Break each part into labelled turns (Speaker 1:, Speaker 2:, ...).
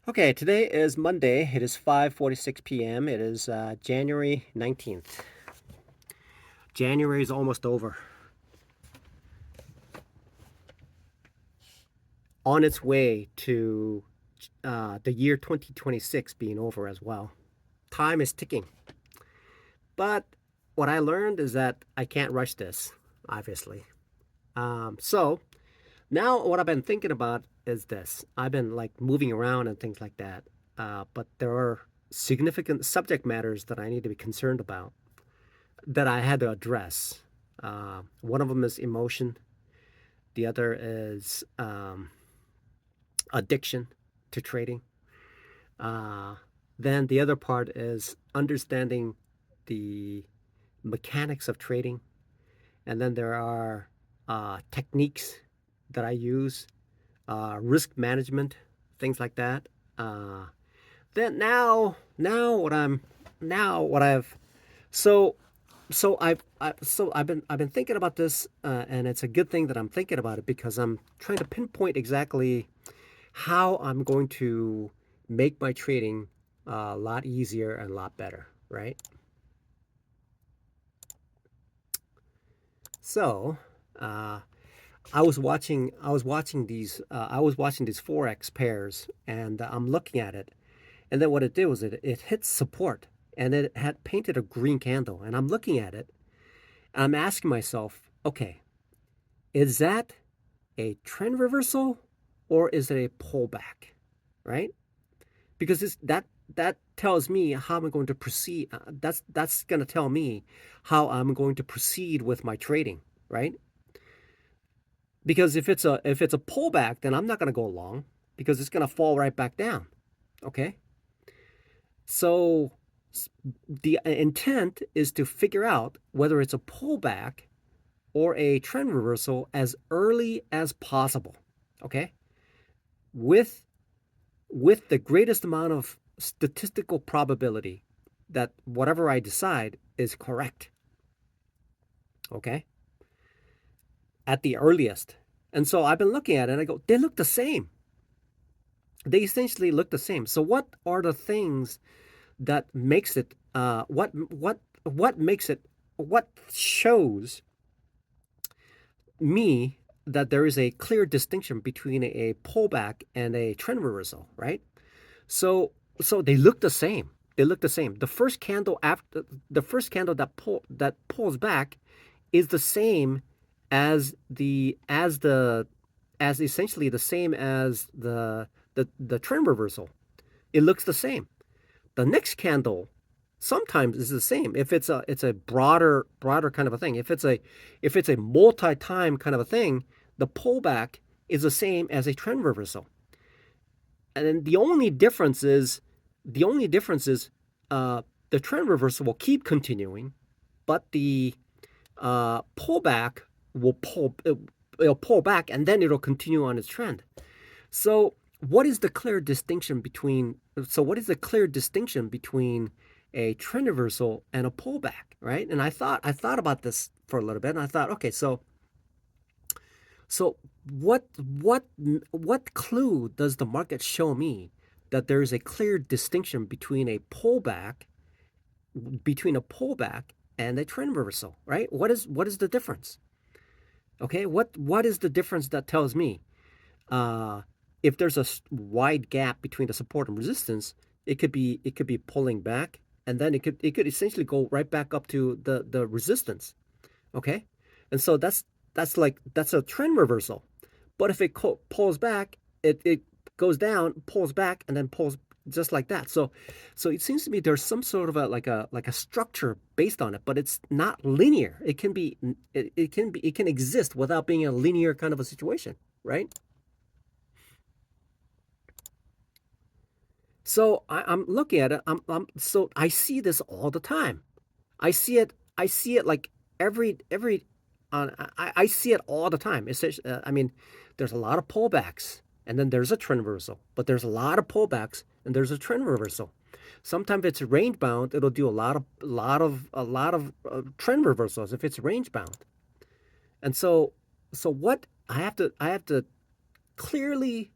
Speaker 1: Okay, today is Monday. It is 5:46 p.m. It is January 19th. January is almost over. On its way to the year 2026 being over as well. Time is ticking. But what I learned is that I can't rush this, obviously. So now what I've been thinking about is this. I've been like moving around and things like that. But there are significant subject matters that I need to be concerned about, that I had to address. One of them is emotion. The other is addiction to trading. Uh, then the other part is understanding the mechanics of trading. And then there are techniques that I use, risk management, things like that. Uh, then now what I've so I've been thinking about this, and it's a good thing that I'm thinking about it because I'm trying to pinpoint exactly how I'm going to make my trading a lot easier and a lot better, right? So, uh, I was watching these forex pairs, and I'm looking at it, and then what it did was it hit support, and it had painted a green candle, and I'm looking at it, and I'm asking myself, okay, is that a trend reversal or is it a pullback, right? Because that tells me how I'm going to proceed. That's going to tell me how I'm going to proceed with my trading, right? Because if it's a pullback, then I'm not going to go long because it's going to fall right back down. Okay, so the intent is to figure out whether it's a pullback or a trend reversal as early as possible. Okay, with with the greatest amount of statistical probability that whatever I decide is correct. Okay, at the earliest. And so I've been looking at it and I go, they look the same. They essentially look the same. So what are the things that makes it what makes it what shows me that there is a clear distinction between a pullback and a trend reversal, right? So so they look the same. They look the same. The first candle that pulls back is the same as as essentially the same as the trend reversal. It looks the same. The next candle sometimes is the same if it's a broader kind of a thing. If it's a multi-time kind of a thing, the pullback is the same as a trend reversal. And then the only difference is the trend reversal will keep continuing, but the pullback will it'll pull back and then it'll continue on its trend. So what is the clear distinction between what is the clear distinction between a trend reversal and a pullback, right? And I thought about this for a little bit, and I thought, okay, so what clue does the market show me that there is a clear distinction between a pullback and a trend reversal, right? What is the difference? Okay, what is the difference that tells me uh, if there's a wide gap between the support and resistance, it could be pulling back, and then it could essentially go right back up to the resistance. Okay, and so that's a trend reversal. But if it pulls back, it goes down, pulls back, and then pulls just like that. So it seems to me there's some sort of a structure based on it, but it's not linear. It can exist without being a linear kind of a situation, right? So I'm looking at it. So I see this all the time. I see it like every I see it all the time. I mean, there's a lot of pullbacks, and then there's a trend reversal. But there's a lot of pullbacks, and there's a trend reversal. Sometimes if it's range bound, it'll do a lot of trend reversals if it's range bound. And so what I have to clearly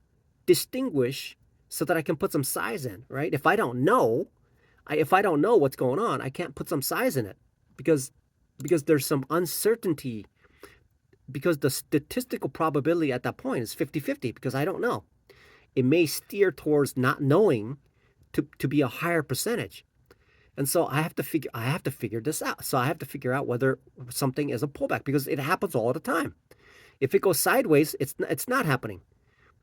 Speaker 1: distinguish so that I can put some size in, right? If I don't know, if I don't know what's going on, I can't put some size in it because there's some uncertainty, because the statistical probability at that point is 50-50 because I don't know. It may steer towards not knowing to be a higher percentage. And so I have to figure this out. So I have to figure out whether something is a pullback because it happens all the time. If it goes sideways, it's not happening.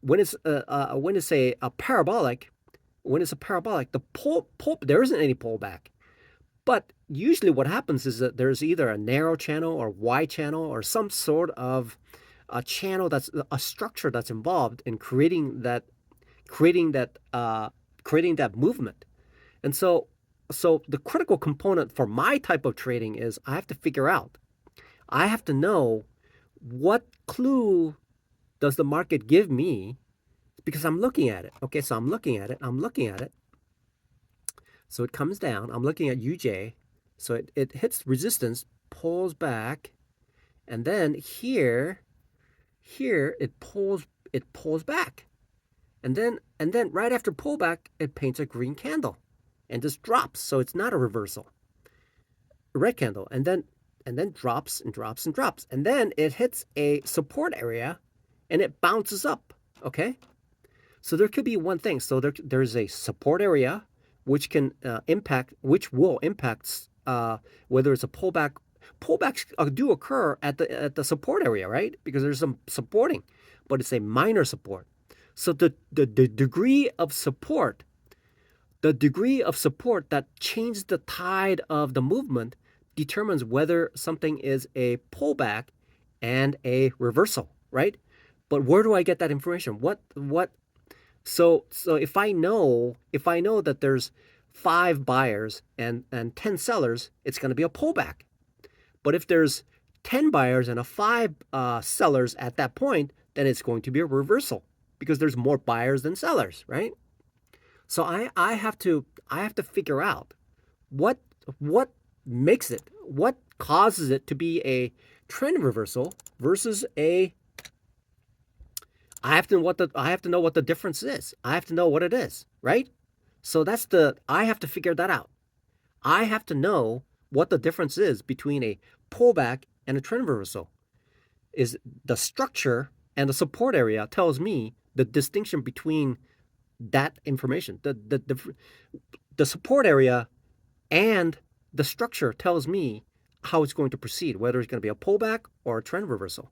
Speaker 1: When it's a parabolic, the pull there isn't any pullback. But usually what happens is that there's either a narrow channel or wide channel or some sort of a channel, that's a structure that's involved in creating that movement. And so the critical component for my type of trading is I have to know what clue does the market give me, because I'm looking at it. Okay, so I'm looking at it. So it comes down. I'm looking at UJ. So it hits resistance, pulls back, and then here it pulls back. And then right after pullback, it paints a green candle and just drops. So it's not a reversal. A red candle. And then drops and drops and drops. And then it hits a support area and it bounces up. Okay? So there could be one thing. So there's a support area which will impact whether it's a pullback. Pullbacks do occur at the support area, right? Because there's some supporting, but it's a minor support. So the degree of support that changes the tide of the movement determines whether something is a pullback and a reversal, right? But where do I get that information? So if I know that there's 5 buyers and 10 sellers, it's going to be a pullback. But if there's 10 buyers and 5 sellers at that point, then it's going to be a reversal because there's more buyers than sellers, right? So I have to figure out what causes it to be a trend reversal versus a. I have to know what the difference is. I have to know what it is, right? So I have to figure that out. I have to know what the difference is between a pullback and a trend reversal. Is the structure and the support area tells me the distinction between that information. The support area and the structure tells me how it's going to proceed, whether it's going to be a pullback or a trend reversal.